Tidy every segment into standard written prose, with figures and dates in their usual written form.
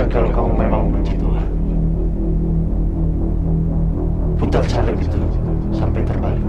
Ya kalau kamu memang benci Tuhan, putar salib itu sampai terbalik.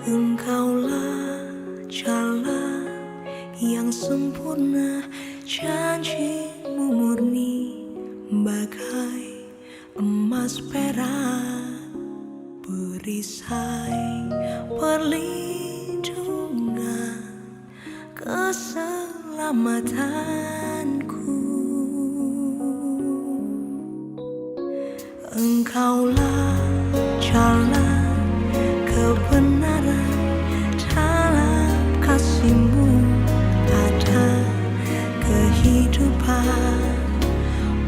Engkaulah jalan yang sempurna, janjimu murni bagai emas perak, perisai perlindungan keselamatanku. Engkaulah jalan kebenaran, dalam kasih-Mu ada kehidupan,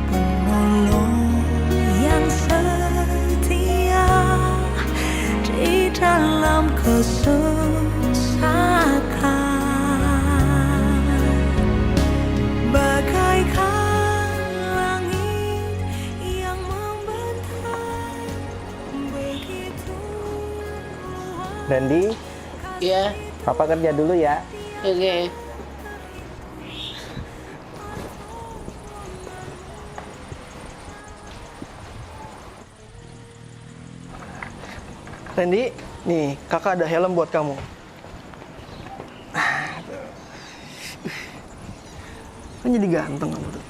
penolong yang setia di dalam kesesakan, bagaikan langit yang membentang begitu luas. Randy, Iya, Papa kerja dulu ya. oke. Randy, nih kakak ada helm buat kamu. Kan jadi ganteng kamu tuh.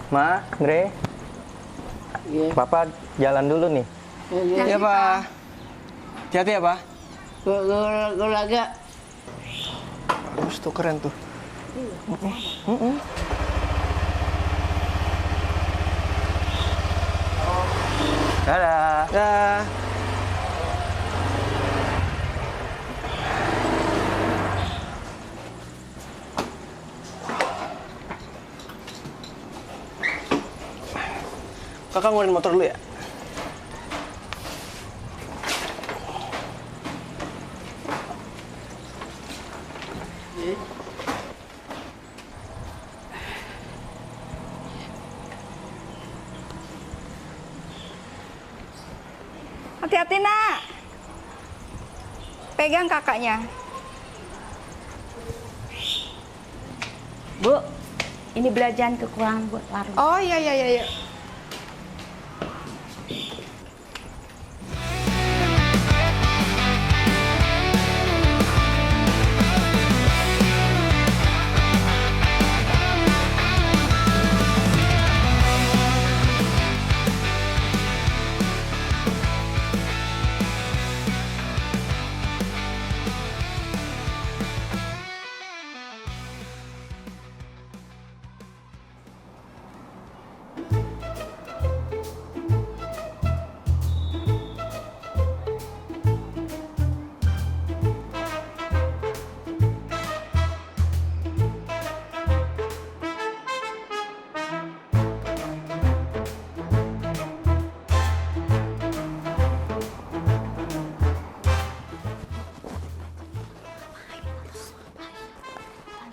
Ma, Andre, Iya, Papa jalan dulu nih. oke. Iya Pak. Hati-hati ya Pak. Gue laga. Bagus tuh, keren tuh. Dadah. Dah. Kakak ngeluarin motor dulu ya? Hati-hati nak, pegang kakaknya. Bu, ini belanjaan kekurangan buat warung. Oh iya iya iya.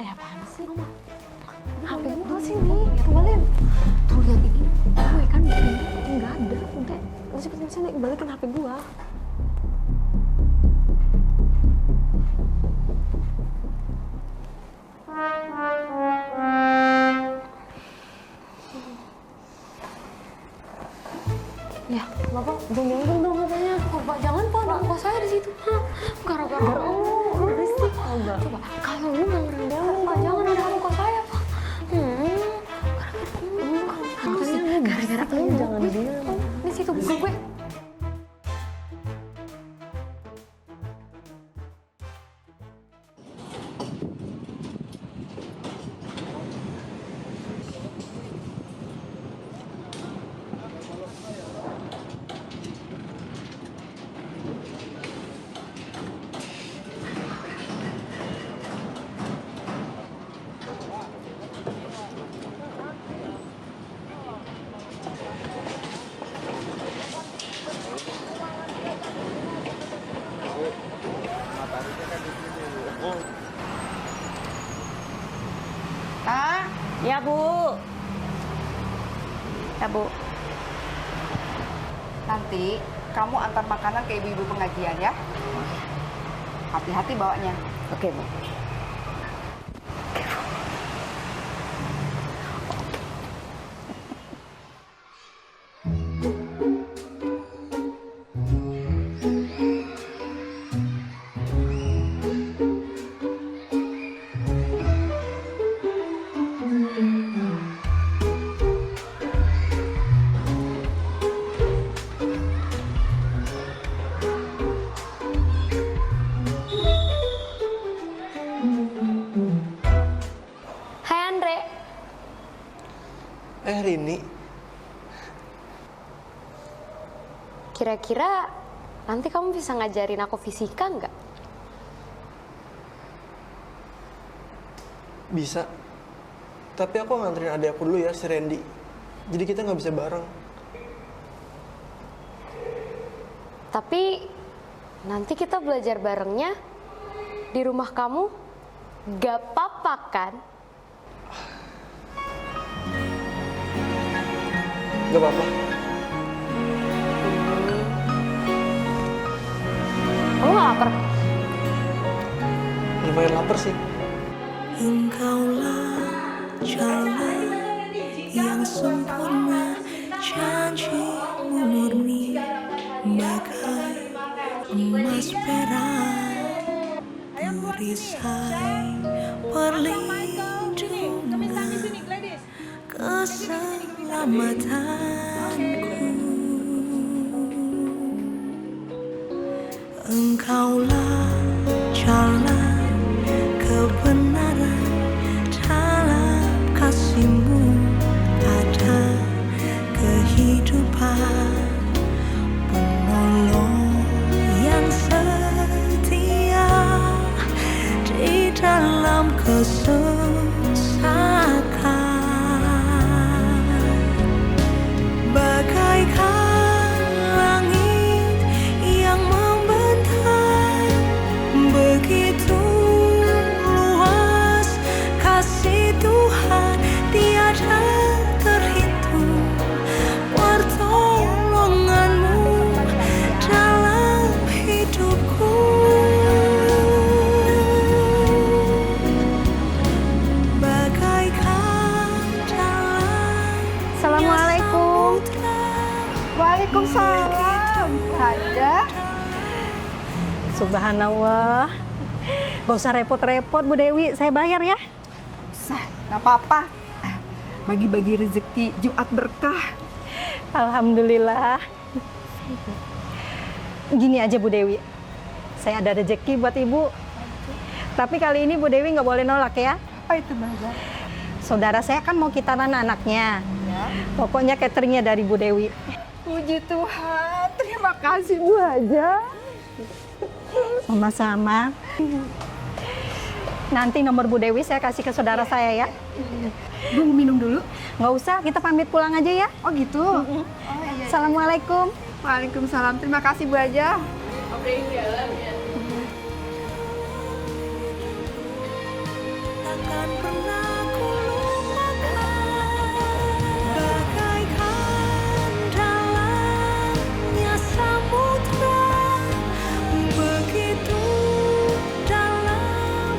Apaan sih? HP gue sini, kembaliin. Tuh lihat ini, gue kan nggak ada. Udah, lu cepet sini balikin HP gue. Ya, Bapak gonggong dong katanya. Pak, jangan Pak, ada muka saya di situ. Gara-gara berisik. Coba, kalau lu nggak ngerendahin, Pak, jangan ada muka saya, Pak. Gara-gara lu jangan diam. Di situ buka gue. Ya, Bu. Ya, Bu. Nanti kamu antar makanan ke ibu-ibu pengajian ya. Hati-hati bawanya. Oke, Bu. Hai Andre. Rini. Kira-kira nanti kamu bisa ngajarin aku fisika nggak? Bisa. Tapi aku nganterin adik aku dulu ya, si Randy. Jadi kita nggak bisa bareng. Tapi nanti kita belajar barengnya di rumah kamu. Gak apa-apa kan? Gak apa-apa. Kamu gak lapar? Lumayan lapar sih. Engkaulah jalan yang sempurna, janjimu murni bagai emas perak, perisai perlindungan keselamatanku. Engkaulah jalan kebenaran, dalam kasih-Mu ada kehidupan, penolong yang setia di dalam kesesakan. Bagaikan langit yang membentang, begitu luas kasih Tuhan, tiada terhitung pertolongan-Mu dalam hidupku. Bagaikan jalan. Assalamualaikum. Waalaikumsalam. Ada. Subhanallah. Gak usah repot-repot Bu Dewi, saya bayar ya. Sah, nggak apa-apa. Bagi-bagi rezeki Jumat berkah. Alhamdulillah. Gini aja Bu Dewi, saya ada rezeki buat Ibu. Tapi kali ini Bu Dewi nggak boleh nolak ya. Apa itu, Baza? Saudara saya kan mau kitanan anaknya. Pokoknya cateringnya dari Bu Dewi. Puji Tuhan, terima kasih Bu Haja. Sama-sama. Nanti nomor Bu Dewi saya kasih ke saudara saya ya. Bu minum dulu. Nggak usah, kita pamit pulang aja ya. Oh gitu. Assalamualaikum. Waalaikumsalam. Terima kasih Bu Haja. Takkan pernah ku lupakan, bagaikan dalamnya samudra, begitu dalam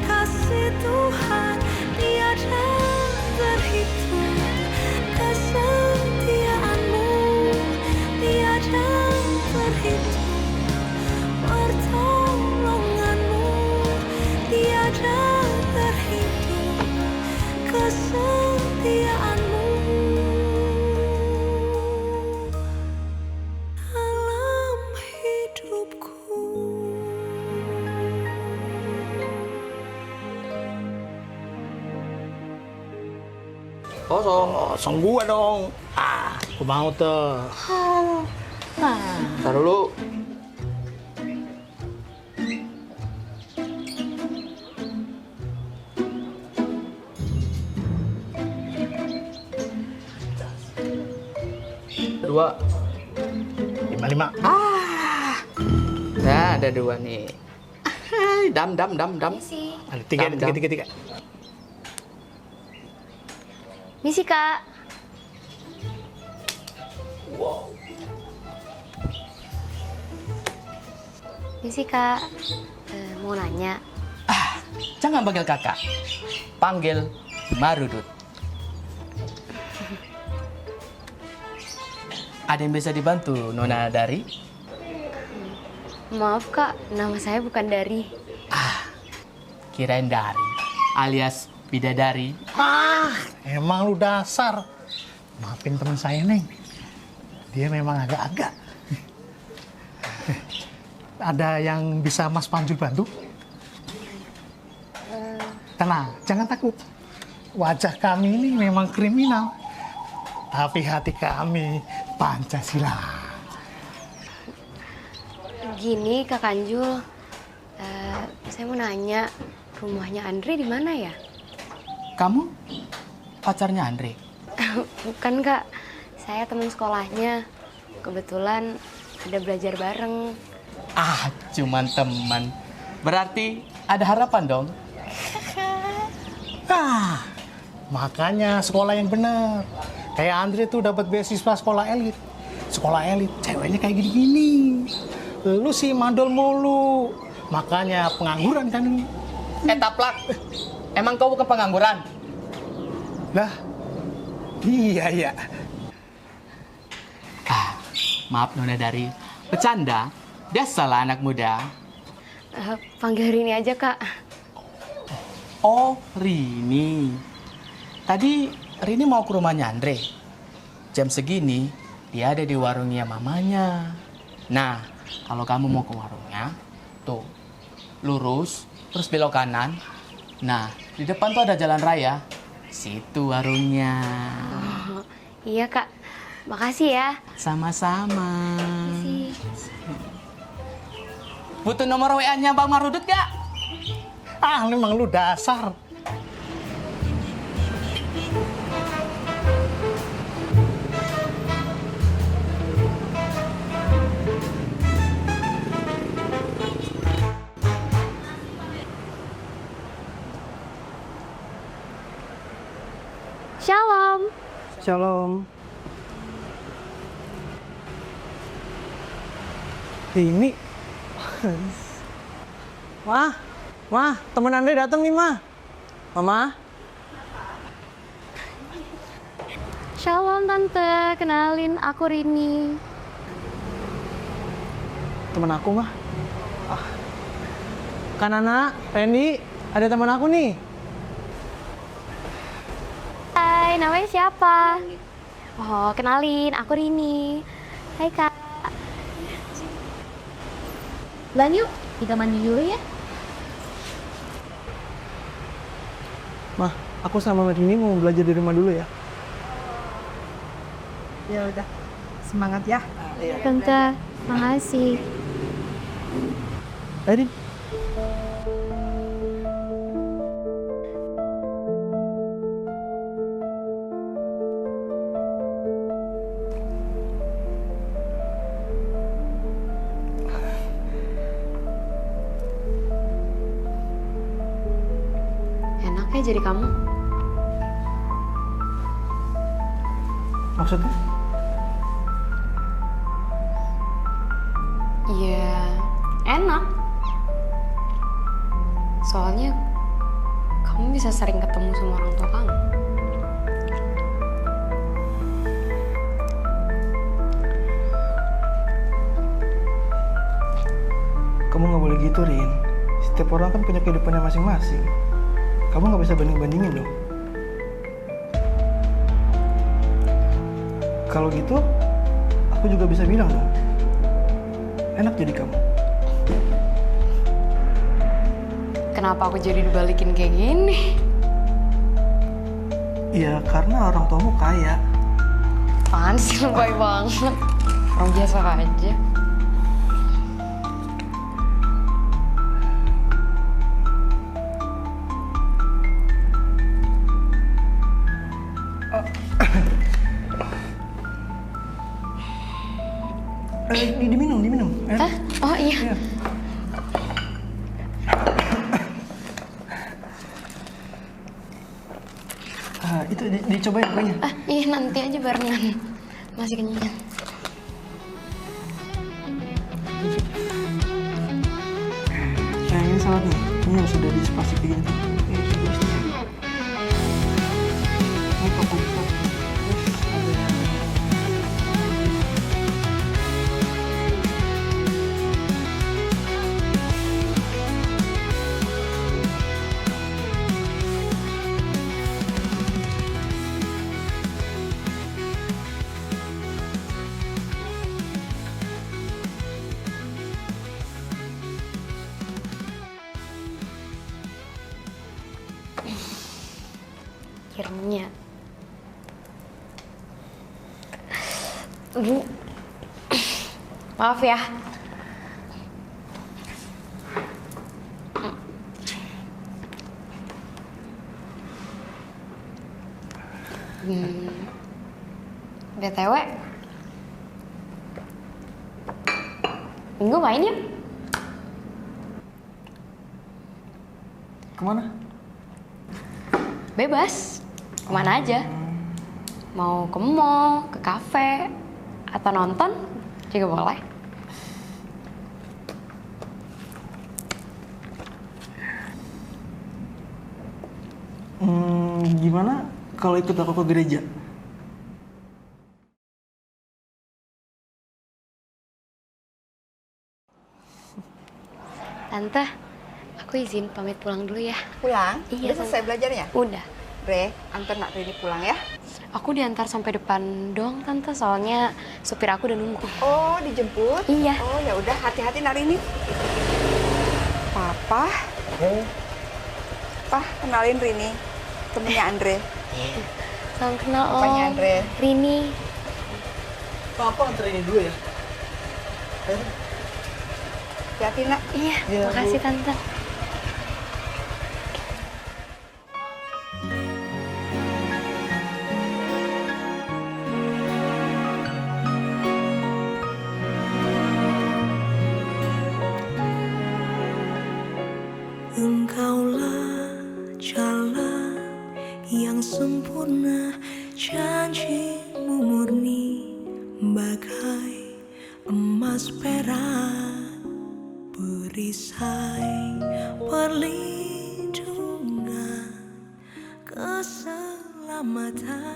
kasih Tuhan, tiada terhitung kesetiaan-Mu, tiada terhitung pertolongan-Mu, tiada terhitung kesetiaan-Mu dalam hidupku. Kosong gua dong. Aku mau tuh. Taruh dulu. Dua. 55. Nah, ada dua nih. Dam. sih. Ada tiga. Misi, Kak. Misi, Kak. Mau nanya. Jangan panggil kakak, panggil Marudut. Ada yang bisa dibantu Nona Dari? Maaf, Kak. Nama saya bukan Dari. Kirain Dari, alias bidadari. Emang lu dasar. Maafin teman saya, Neng. Dia memang agak-agak. Ada yang bisa Mas Panjul bantu? Tenang, jangan takut. Wajah kami ini memang kriminal. Tapi hati kami Pancasila. Gini, Kak Kanjul. Saya mau nanya, rumahnya Andre di mana ya? Kamu pacarnya Andre? Bukan, Kak. Saya teman sekolahnya. Kebetulan ada belajar bareng. Cuman teman. Berarti ada harapan dong? Makanya sekolah yang benar. Kayak Andre tuh dapat beasiswa sekolah elit. Sekolah elit, ceweknya kayak gini-gini. Lu sih mandol mulu. Makanya pengangguran kan lu. Taplak. Emang kau bukan pengangguran? Lah, iya. Maaf Nona Dari, bercanda. Biasalah anak muda. Panggil Rini aja, Kak. Oh, Rini. Tadi Rini mau ke rumahnya Andre. Jam segini, dia ada di warungnya mamanya. Nah, kalau kamu mau ke warungnya, tuh, lurus, terus belok kanan. Nah, di depan tuh ada jalan raya. Situ warungnya. Iya, Kak. Makasih ya. Sama-sama. Makasih. Butuh nomor WA-nya Bang Marudut gak? Memang lu dasar. Shalom. Shalom. Ini. Mah, temen Andre datang nih, Mah. Mama. Shalom, Tante. Kenalin, aku Rini. Temen aku, Mah. Kan Anak, Randy, ada temen aku nih. Hai, namanya siapa? Oh, kenalin, aku Rini. Hai, Kak. Lan yuk, kita mandi dulu ya. Mah, aku sama Rini mau belajar di rumah dulu ya. Ya udah, semangat ya. Tante, makasih. Rin. Enaknya jadi kamu. Maksudnya? Iya, enak. Soalnya kamu bisa sering ketemu sama orang tua kamu. Kamu nggak boleh gitu, Rin. Setiap orang kan punya kehidupannya masing-masing. Kamu nggak bisa banding-bandingin dong. Kalau gitu, aku juga bisa bilang dong. Enak jadi kamu. Kenapa aku jadi dibalikin kayak gini? Iya, karena orang tuamu kaya. Apaan sih, lebay banget. Orang biasa aja. Diminum. Hah? Oh iya. Itu dicobain kuenya. Iya nanti aja barengan. Masih kenyang. Nah ini saladnya, ini yang sudah dispasi kayak gini. Ini topung terus ada Akhirnya. Bu. Maaf ya. BTW. Minggu main yuk. kemana? Bebas, kemana aja. Mau ke mall, ke kafe, atau nonton juga boleh. Gimana kalau ikut aku ke gereja? Tante, aku izin pamit pulang dulu ya. Pulang? Iya, Udah selesai belajarnya? Udah. Bre, antar nak Rini pulang ya. Aku diantar sampai depan doang tante, soalnya supir aku udah nunggu. Oh, dijemput? Iya. Oh, ya udah, hati-hati nak Rini. Papa. Pah, kenalin Rini, temennya Andre. Salam kenal Om. Papanya Andre. Rini. Papa antar ini dulu ya. Hati-hati nak. Iya, makasih tante. Engkaulah jalan yang sempurna, janjimu murni bagai emas perak, perisai perlindungan keselamatanku.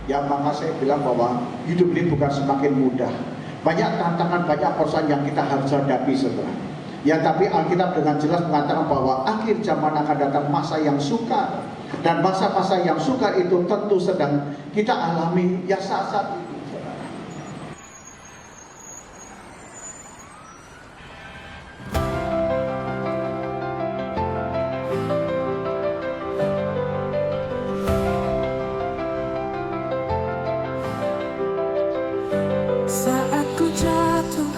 Yang maka saya bilang bahwa hidup ini bukan semakin mudah. Banyak tantangan, banyak persoalan yang kita harus hadapi sebenarnya. Ya tapi Alkitab dengan jelas mengatakan bahwa akhir zaman akan datang masa yang sukar. Dan masa-masa yang sukar itu tentu sedang kita alami ya saat-saat itu. Saat ku jatuh,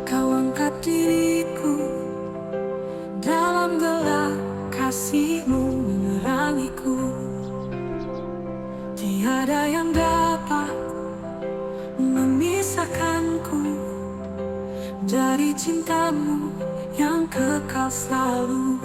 kau angkat diriku. Dalam gelap kasih-Mu menerangiku. Tiada yang dapat memisahkanku dari cinta-Mu yang kekal selalu.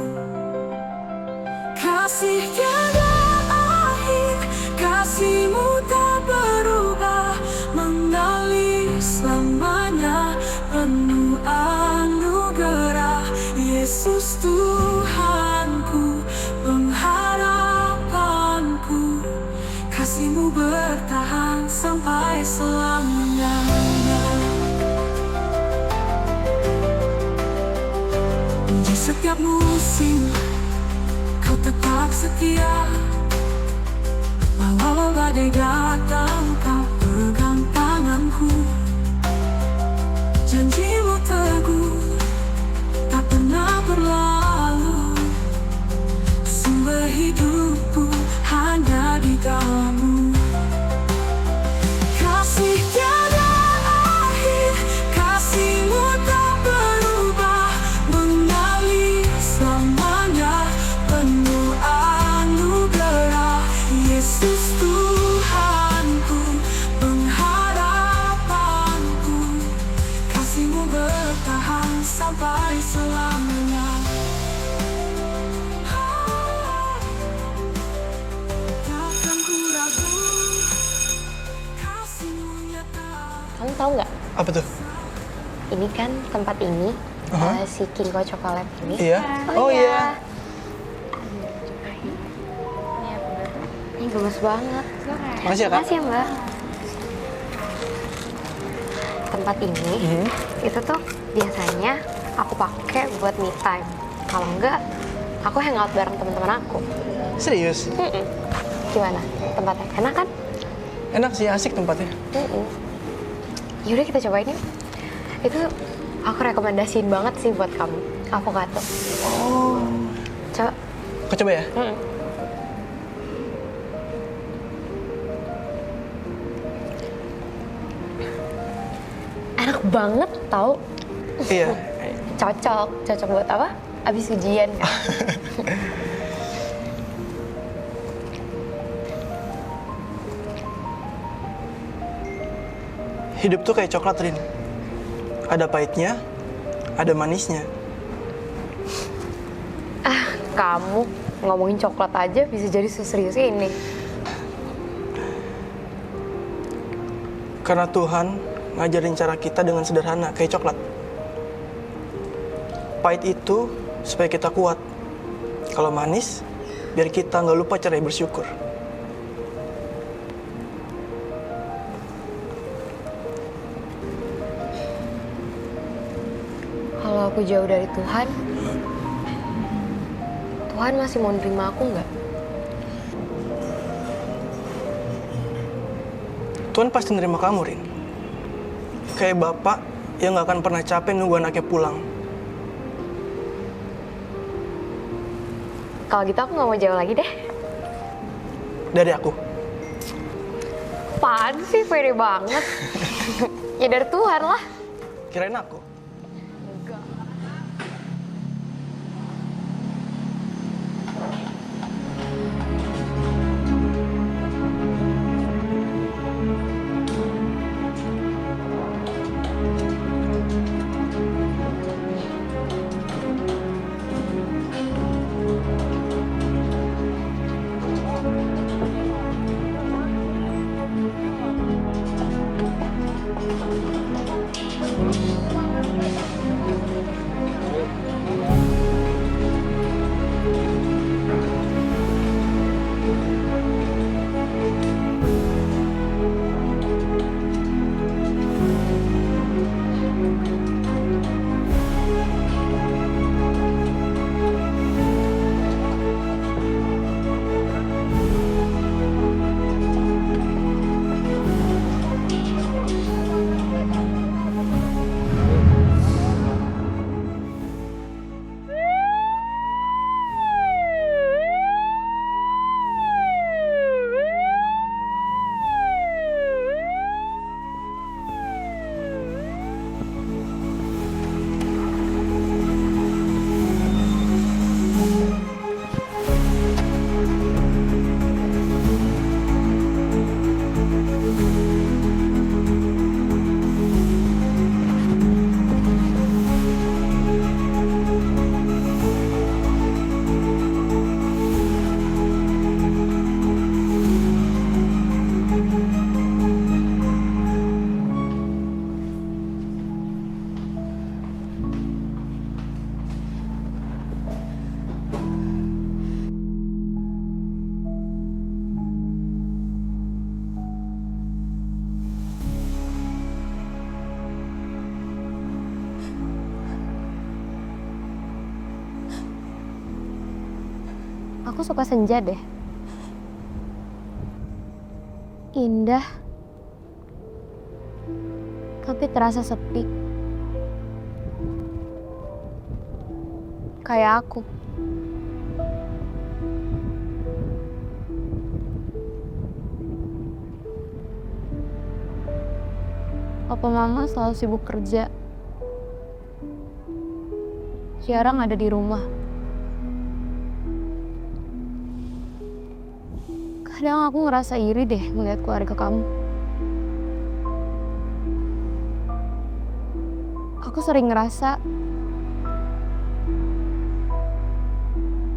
Kasih tiada akhir, kasih-Mu tak berubah, mengalir selamanya, penuh anugerah. Yesus Tuhanku, pengharapanku, kasih-Mu bertahan sampai selamanya. Di setiap musim Kau tetap setia, walau badai datang Kau pegang tanganku. Janji-Mu teguh, tak pernah berlalu. Sumber hidupku hanya di dalam-Mu. Kasih tiada akhir, kasih-Mu tak berubah, mengalir tahu nggak? Apa tuh? Ini kan tempat ini, si Kinko Chocolate ini. Iya. Oh iya. Ini gemes banget. Makasih ya, Kak. Makasih ya, Mbak. Tempat ini, itu tuh biasanya aku pakai buat me time. Kalau enggak, aku hangout bareng teman-teman aku. Serius? Gimana? Tempatnya enak kan? Enak sih, asik tempatnya. Yaudah kita cobain yuk. Itu aku rekomendasiin banget sih buat kamu, avocado. Oh. Coba. Aku coba ya? Enak banget tau. Iya. Cocok buat apa? Abis ujian kan? Hidup tuh kayak coklat, Rin. Ada pahitnya, ada manisnya. Kamu ngomongin coklat aja bisa jadi serius ini. Karena Tuhan ngajarin cara kita dengan sederhana, kayak coklat. Pahit itu supaya kita kuat. Kalau manis, biar kita nggak lupa cara bersyukur. Kalau aku jauh dari Tuhan, Tuhan masih mau nerima aku nggak? Tuhan pasti nerima kamu, Rin. Kayak bapak yang nggak akan pernah capek nunggu anaknya pulang. Kalau gitu aku nggak mau jauh lagi deh. Dari aku. Apaan sih, pede banget. Ya dari Tuhan lah. Kirain aku. Aku suka senja deh. Indah. Tapi terasa sepi. Kayak aku. Papa Mama selalu sibuk kerja. Jarang ada di rumah. Kadang aku ngerasa iri deh melihat keluarga kamu. Aku sering ngerasa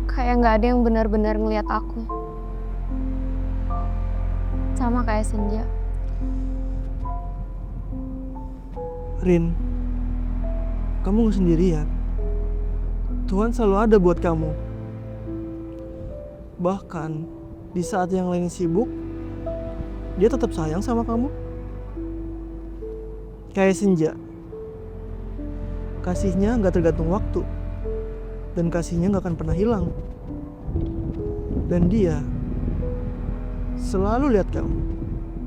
kayak nggak ada yang benar-benar ngelihat aku. Sama kayak senja. Rin, kamu gak sendirian. Tuhan selalu ada buat kamu. Bahkan di saat yang lain sibuk, dia tetap sayang sama kamu. Kayak senja. Kasihnya gak tergantung waktu. Dan kasihnya gak akan pernah hilang. Dan dia selalu lihat kamu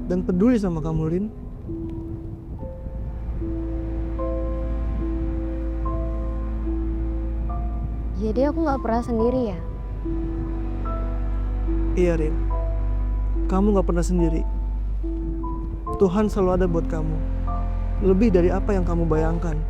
dan peduli sama kamu, Rin. Jadi aku nggak pernah sendiri ya? Iya, Rin. Kamu gak pernah sendiri. Tuhan selalu ada buat kamu. Lebih dari apa yang kamu bayangkan.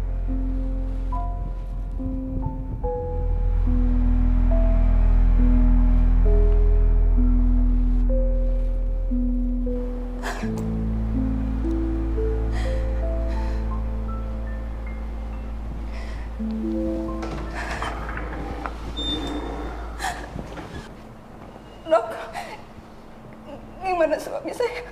Dok, gimana suami saya?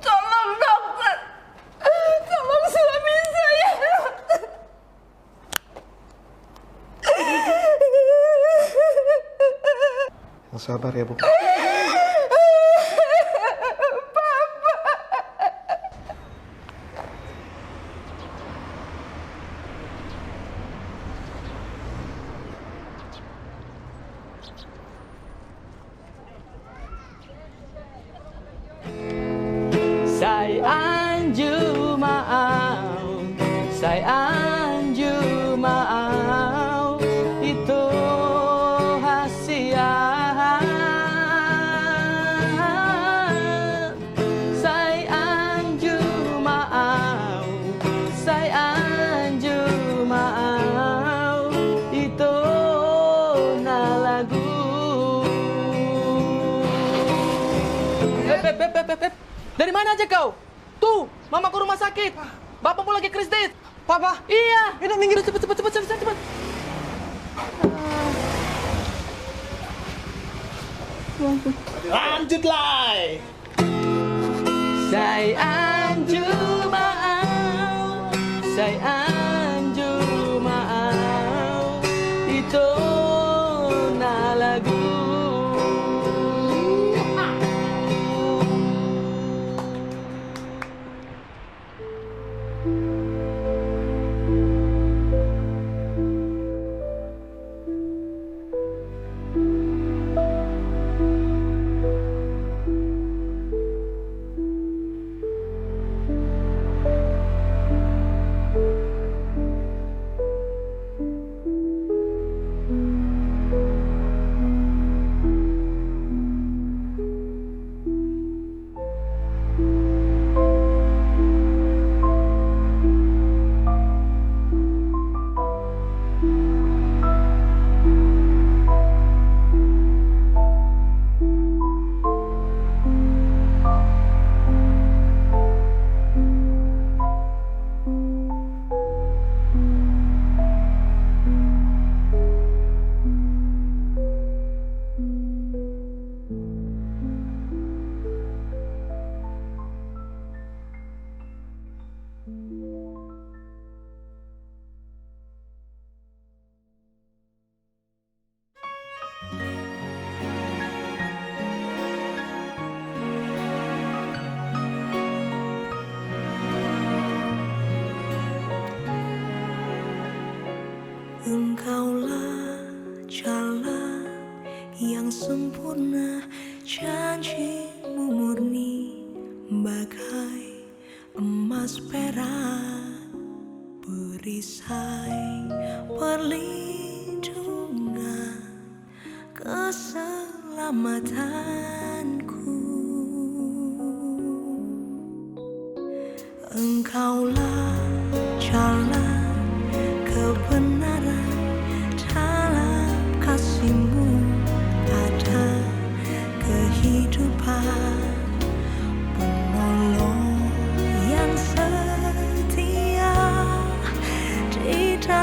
Tolong dokter, tolong suami saya. Yang sabar ya, Bu. Say anju mau, say anju mau, itu hasia. Say anju mau, say anju mau, itu na lagu. Beb. Dari mana aja kau? Tuh, mama ke rumah sakit. Bapak mau lagi kritis. Papa? Iya. Yaudah, minggir. Cepet. Lanjut lah. Say anju mau, say anju mau, itu na lagu. Engkaulah jalan yang sempurna, janjimu murni bagai emas perak, perisai perlindungan keselamatanku. Engkaulah jalan kebenaran, dalam kasih-Mu ada kehidupan, penolong yang setia di dalam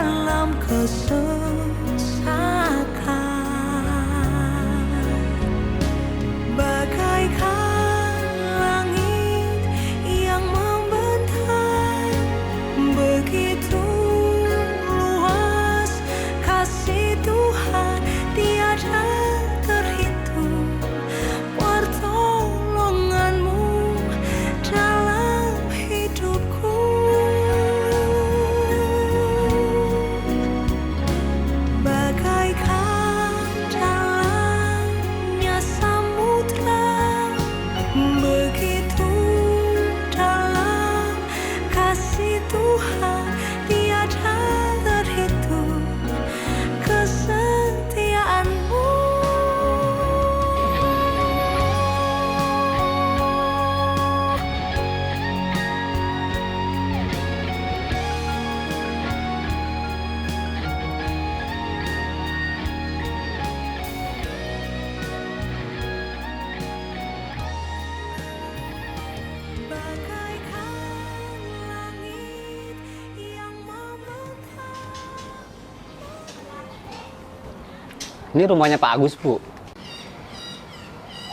Ini rumahnya Pak Agus, Bu.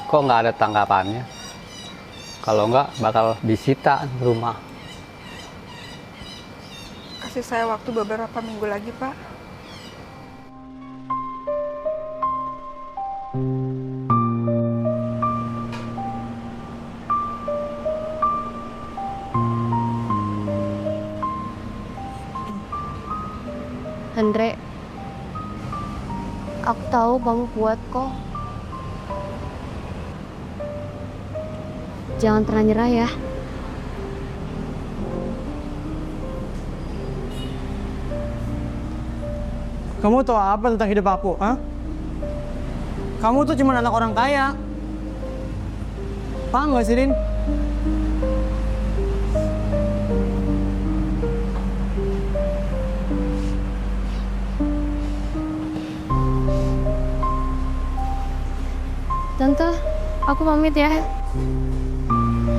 Kok nggak ada tanggapannya? Kalau nggak, bakal disita rumah. Kasih saya waktu beberapa minggu lagi, Pak. Andre, aku tahu Bang kuat kok. Jangan pernah nyerah ya. Kamu tahu apa tentang hidup aku, ha? Kamu tuh cuma anak orang kaya. Paham gak sih, Rin? Tante, aku pamit ya.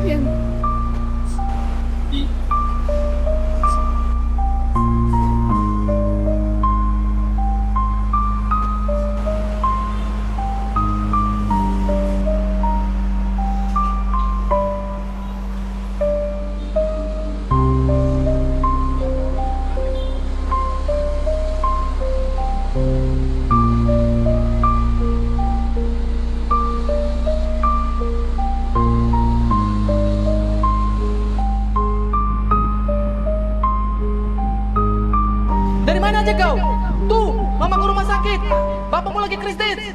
Ya. Dari mana aja kau? Tuh, mama ke rumah sakit. Bapakmu lagi kritis.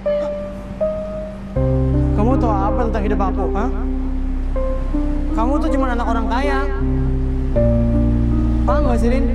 Kamu tahu apa tentang hidup aku, ha? Kamu tuh cuma anak orang kaya. Paham gak sih, Rin?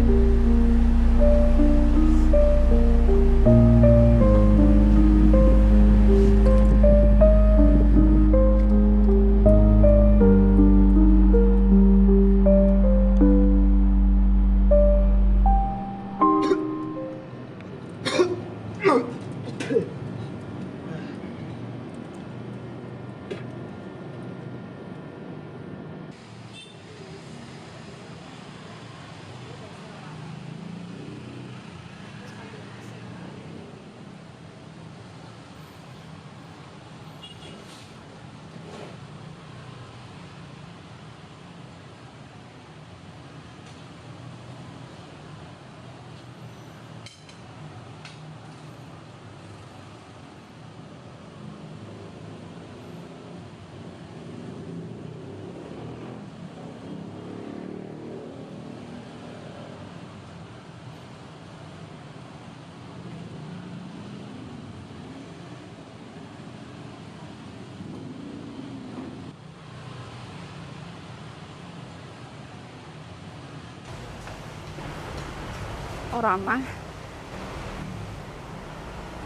Oh, Rama.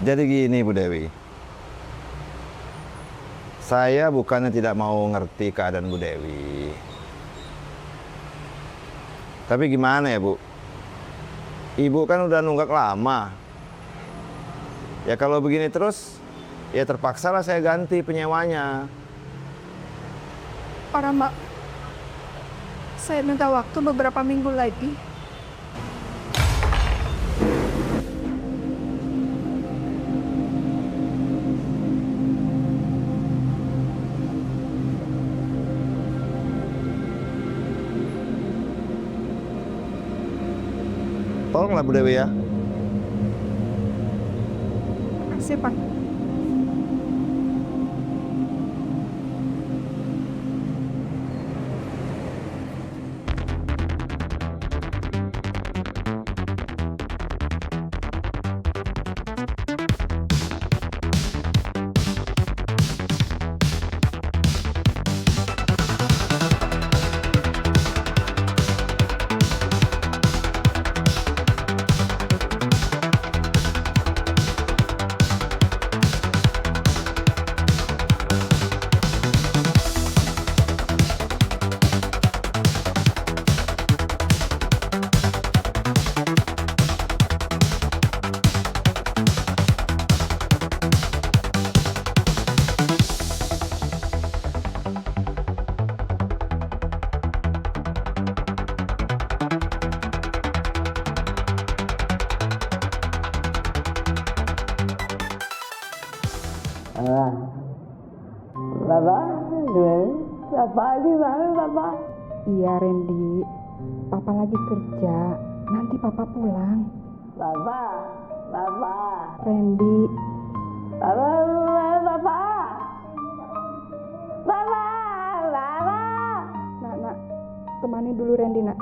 Jadi gini Bu Dewi, saya bukannya tidak mau ngerti keadaan Bu Dewi. Tapi gimana ya Bu, Ibu kan udah nunggak lama. Ya kalau begini terus, ya terpaksalah saya ganti penyewanya. Oh, Rama. Saya minta waktu beberapa minggu lagi. Tolonglah Bu Dewi ya. Makasih, Pak. Iya Randy, Papa lagi kerja. Nanti Papa pulang. Randy. Nak, temani dulu Randy, nak.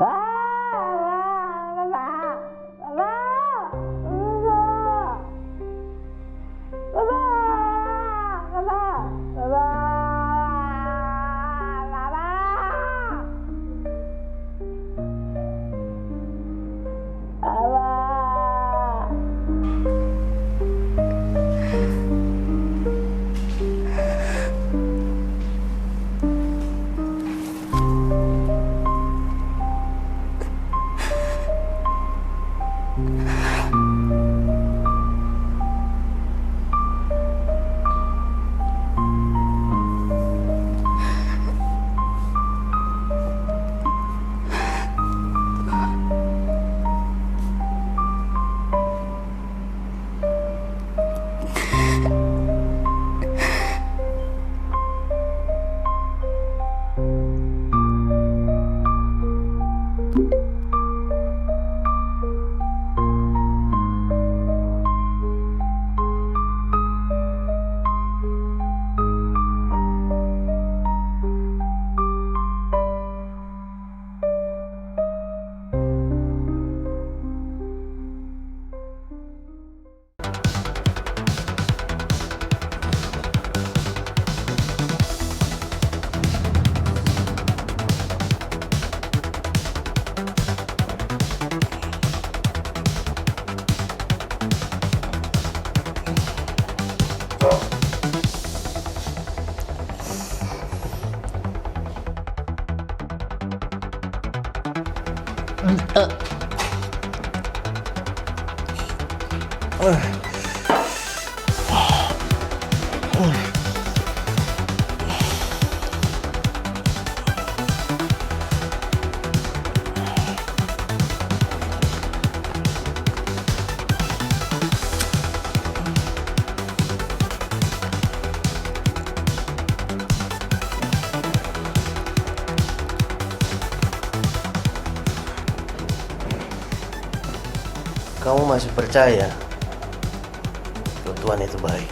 Kamu masih percaya kalau Tuhan itu baik?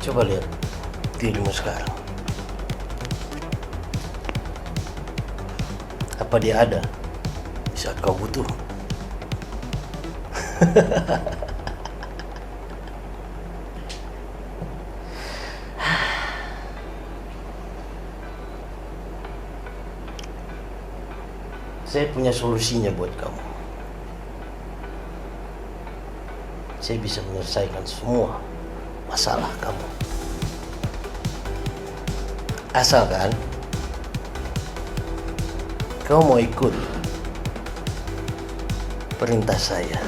Coba lihat dirimu sekarang. Apa dia ada di saat kau butuh? Saya punya solusinya buat kamu. Saya bisa menyelesaikan semua masalah kamu. Asalkan kau mau ikut perintah saya.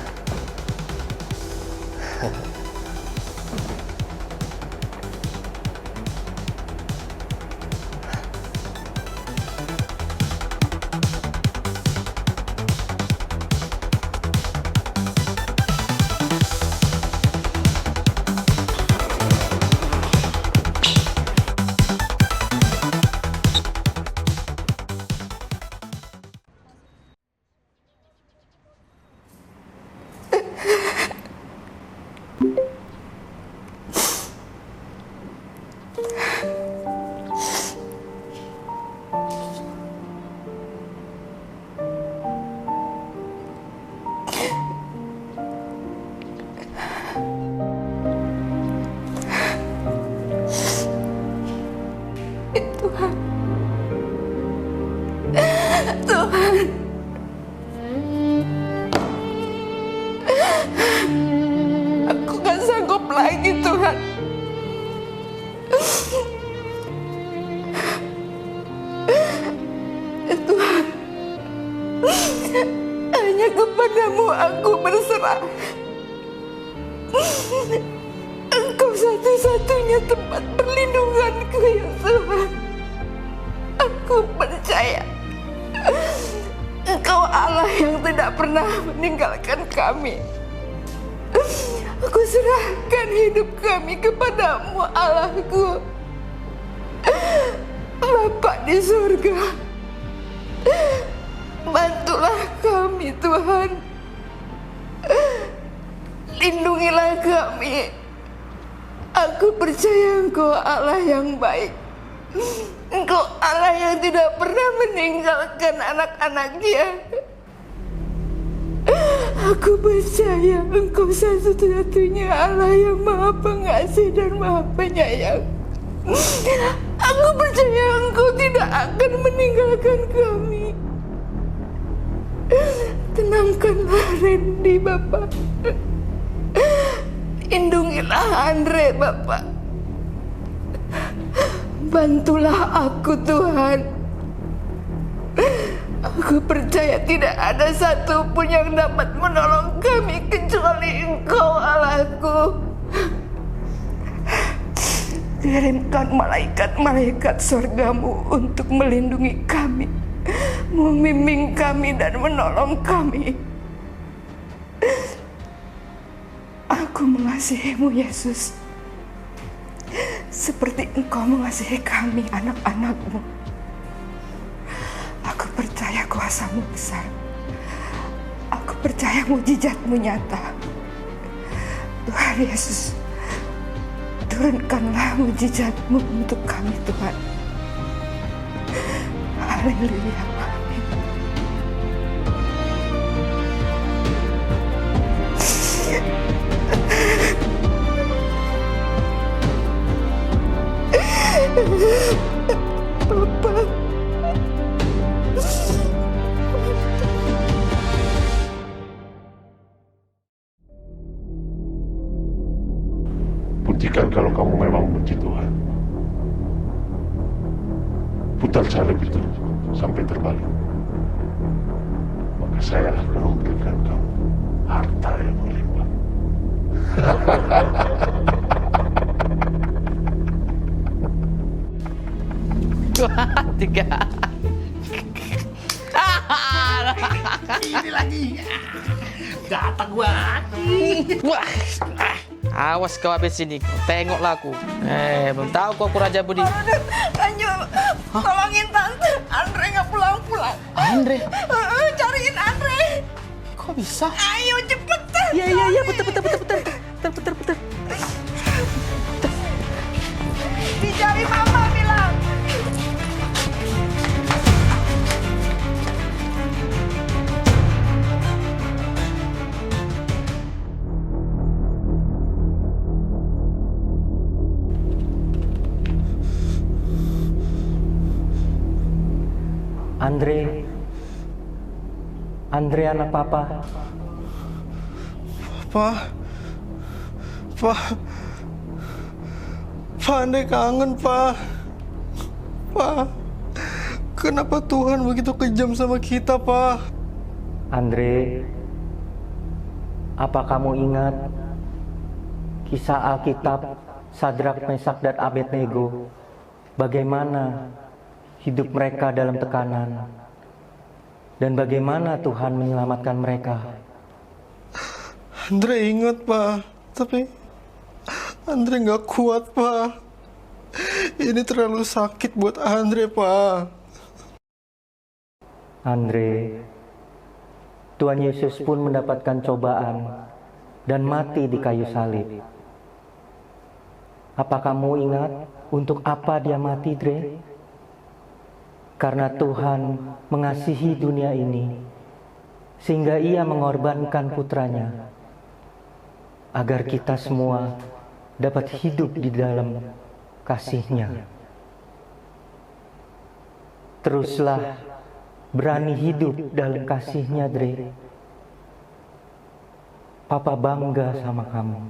Tuhan. Aku gak sanggup lagi, Tuhan. Tuhan, hanya kepadamu aku berserah. Engkau satu-satunya tempat perlindunganku, ya Tuhan. Aku percaya Engkau Allah yang tidak pernah meninggalkan kami. Aku serahkan hidup kami kepadamu, Allahku. Bapa di surga, bantulah kami, Tuhan. Lindungilah kami. Aku percaya Engkau Allah yang baik. Engkau Allah yang tidak pernah meninggalkan anak-anaknya. Aku percaya Engkau satu-satunya Allah yang Maha Pengasih dan Maha Penyayang. Aku percaya Engkau tidak akan meninggalkan kami. Tenangkanlah Randy, Bapak. Lindungilah Andre, Bapak. Bantulah aku, Tuhan. Aku percaya tidak ada satupun yang dapat menolong kami kecuali Engkau, Allahku. Kirimkan malaikat-malaikat surgamu untuk melindungi kami, membimbing kami dan menolong kami. Aku mengasihimu, Yesus, seperti Engkau mengasihi kami, anak-anakmu. Aku percaya kuasa-Mu besar. Aku percaya mujizat-Mu nyata. Tuhan Yesus, turunkanlah mujizat-Mu untuk kami, Tuhan. Haleluya. Amin. Bapak. Buktikan kalau kamu memang benci Tuhan. Putar salib itu sampai terbalik. Maka saya akan memberikan kamu harta yang melimpah. Tiga. Ini lagi. Gatak gua. Wah. Awas kau habis sini. Tengoklah aku. Belum tahu kau aku Raja Budi. Lanjut. Tolongin tante. Andre nggak pulang-pulang. Andre? Cariin Andre. Kok bisa? Ayo cepetan. Iya, betul. Dicari mama bilang. Andre anak papa. Pak, Andre kangen, Pak. Kenapa Tuhan begitu kejam sama kita, Pak? Andre, apa kamu ingat kisah Alkitab Sadrak, Mesak, dan Abednego? Bagaimana hidup mereka dalam tekanan dan bagaimana Tuhan menyelamatkan mereka? Andre ingat, Pak, tapi Andre nggak kuat, Pak. Ini terlalu sakit buat Andre, Pak. Andre, Tuhan Yesus pun mendapatkan cobaan dan mati di kayu salib. Apa kamu ingat untuk apa dia mati, Dre? Karena Tuhan mengasihi dunia ini, sehingga Ia mengorbankan putranya, agar kita semua dapat hidup di dalam kasih-Nya. Teruslah berani hidup dalam kasih-Nya, Dre. Papa bangga sama kamu.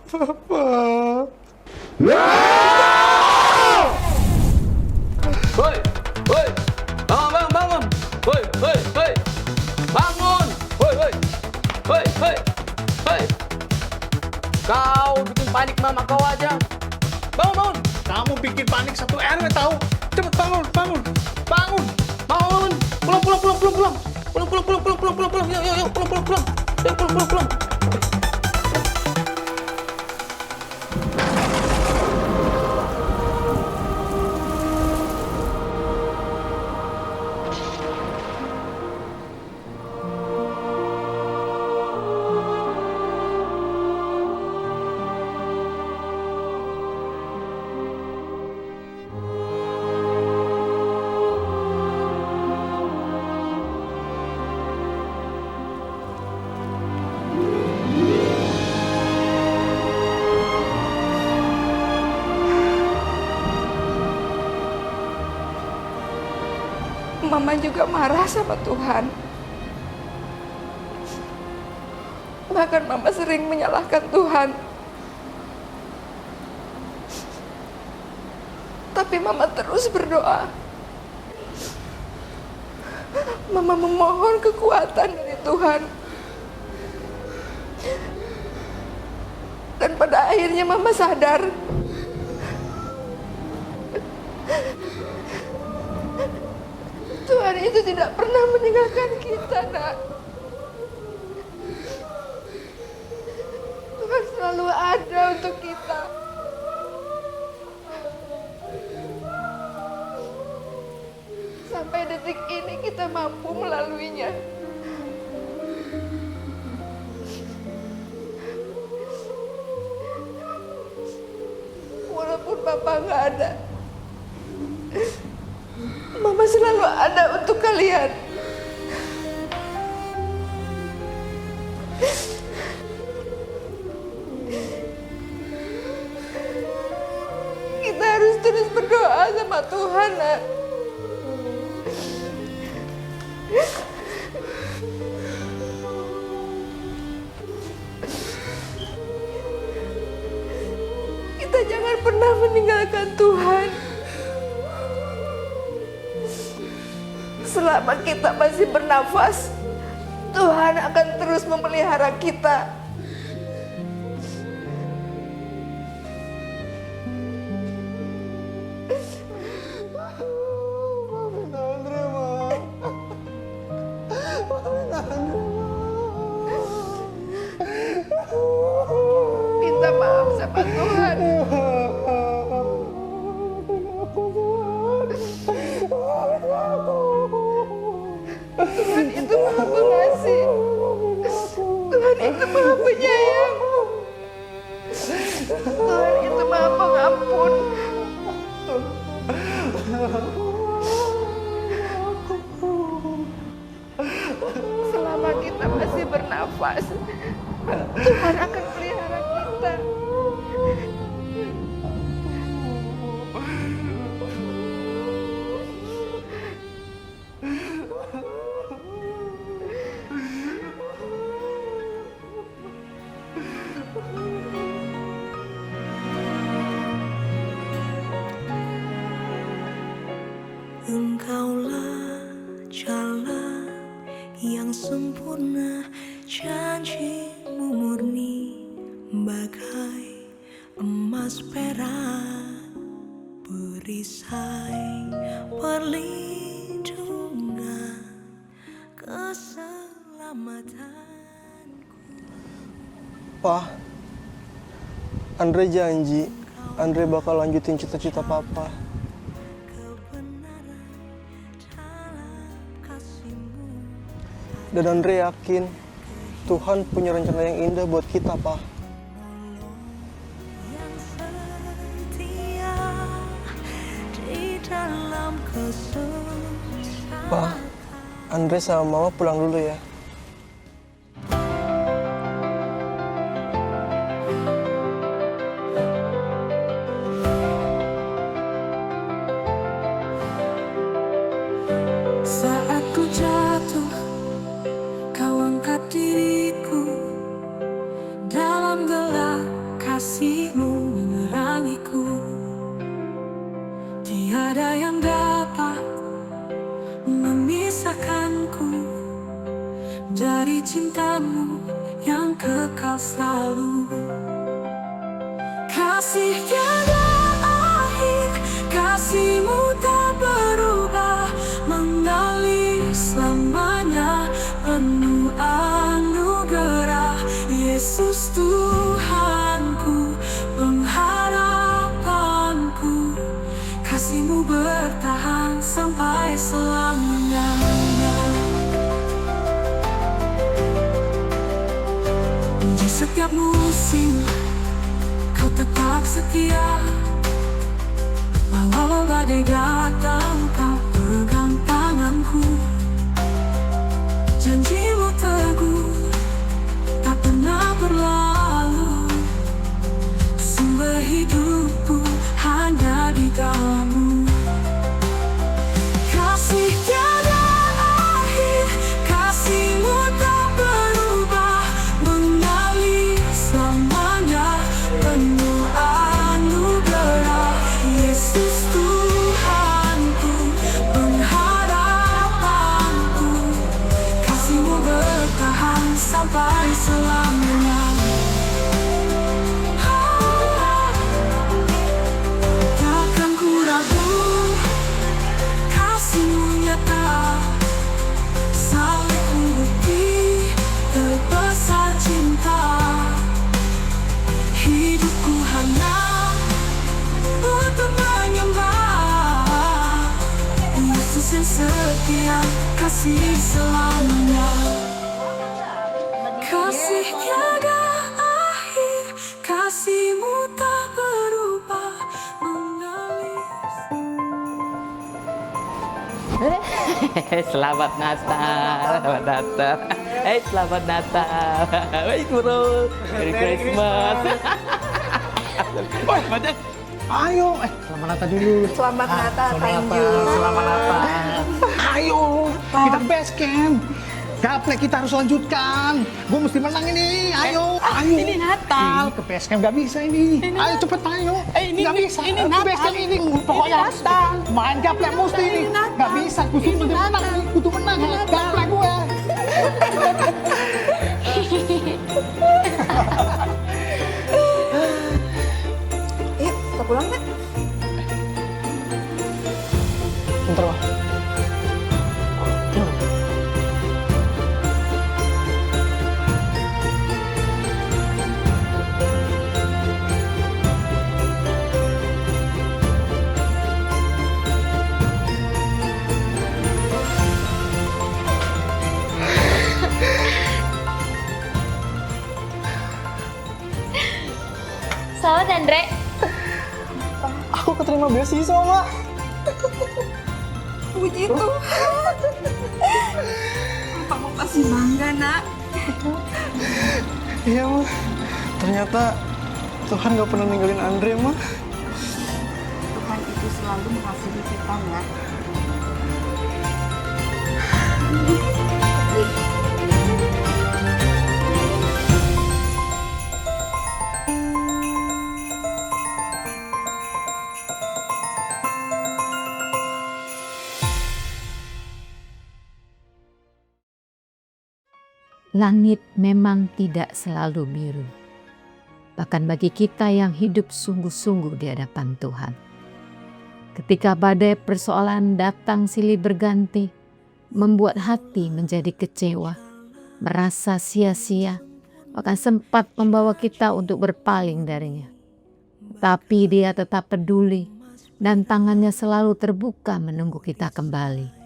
Papa. Woi, bangun. Woi, bangun. Woi. Kau bikin panik mama kau aja. Bangun. Kamu bikin panik satu RW tahu. Cepet bangun. Bangun. Pulang. Yuk, pulang. Mama juga marah sama Tuhan. Bahkan Mama sering menyalahkan Tuhan. Tapi Mama terus berdoa. Mama memohon kekuatan dari Tuhan. Dan pada akhirnya Mama sadar. Tuhan itu tidak pernah meninggalkan kita, Nak. Tuhan selalu ada untuk kita. Sampai detik ini kita mampu melaluinya. Walaupun Papa nggak ada, Mama selalu ada untuk kalian. Kita harus terus berdoa sama Tuhan, Nak. Kita jangan pernah meninggalkan Tuhan. Selama kita masih bernafas, Tuhan akan terus memelihara kita. Minta maaf sama Tuhan. Tuhan itu Maha Pengasih. Tuhan itu Maha Penyayang. Tuhan itu Maha Pengampun. Selama kita masih bernafas, Tuhan akan pelihara kita. Engkaulah jalan yang sempurna, janjimu murni bagai emas perak, perisai perlindungan keselamatan. Pak, Andre janji Andre bakal lanjutin cita-cita Papa. Dan Andre yakin Tuhan punya rencana yang indah buat kita, Pak. Pak, Andre sama Mama pulang dulu ya. Saat ku jatuh, kau angkat diriku. Dalam gelap kasih-Mu menerangiku. Tiada yang dapat memisahkanku dari cinta-Mu yang kekal selalu. Kasih tiada akhir kasihmu bertahan sampai selamanya. Di setiap musim kau tetap setia, walau badai datang kau pegang tanganku. Janjimu teguh, tak pernah berlalu. Sumber hidupku hanya di dalammu. Kasih tiada akhir, kasihmu tak berubah, mengalir selamanya, penuh anugerah. Yesus Tuhanku, pengharapanku, kasihmu bertahan sampai selamanya. Takkan ku ragu, kasihmu nyata, saling bukti terbesar cinta. Hidupku hanya untuk menyembah Yesus yang setia, kasih selamanya. Kasih tiada akhir, kasihmu tak berubah, mengalir. Selamat Natal, selamat Natal. Selamat Natal. Hei guru, Merry Christmas. Badan. Ayo, selamat Natal dulu. Selamat Natal, Selamat thank Natal, you. Selamat Natal. Ayo, kita ke base camp. Gaplek kita harus lanjutkan. Gue mesti menang ini. Ayo, ayo. Ini Natal. Ini ke base camp nggak bisa ini. Ayo cepet ayo. Nggak bisa. Ini Ke Natal. base camp ini. Pokoknya harus main gaplek mesti ini. Nggak bisa. Kudu menang. Kudu menang. Gaplek gue. Yuk, kita pulang kan? Bentar, Wak. Selamat Andre. Aku keterima beasiswa, Mak. Puji Tuhan. Kamu pasti bangga, Nak. Iya, Mak. Ternyata Tuhan gak pernah ninggalin Andre, Mak. Tuhan itu selalu mengasihi kita, Nak. Langit memang tidak selalu biru. Bahkan bagi kita yang hidup sungguh-sungguh di hadapan Tuhan. Ketika badai persoalan datang silih berganti, membuat hati menjadi kecewa, merasa sia-sia, bahkan sempat membawa kita untuk berpaling darinya. Tapi Dia tetap peduli dan tangannya selalu terbuka menunggu kita kembali.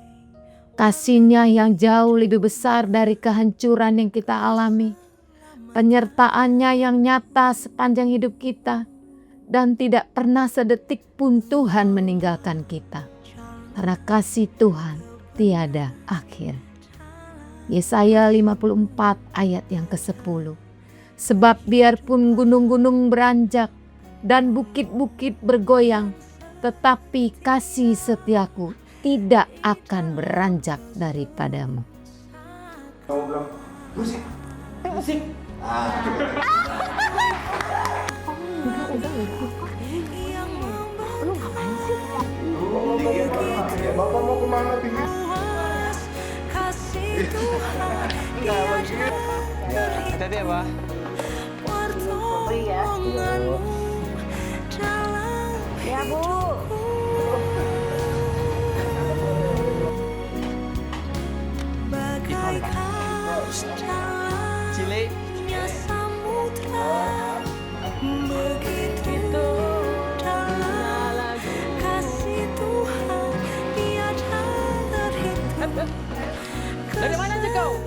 Kasih-Nya yang jauh lebih besar dari kehancuran yang kita alami. Penyertaan-Nya yang nyata sepanjang hidup kita. Dan tidak pernah sedetik pun Tuhan meninggalkan kita. Karena kasih Tuhan tiada akhir. Yesaya 54 ayat yang ke-10. Sebab biarpun gunung-gunung beranjak dan bukit-bukit bergoyang, tetapi kasih setiaku tidak akan beranjak daripadamu. Kamu bilang, musik, musik. Lu ngapain sih? Bapak mau kemana, Tinggi? Hati-hati ya, Pak. Ya, Bu. Cile. Begitu dalam kasih Dari mana aja kau?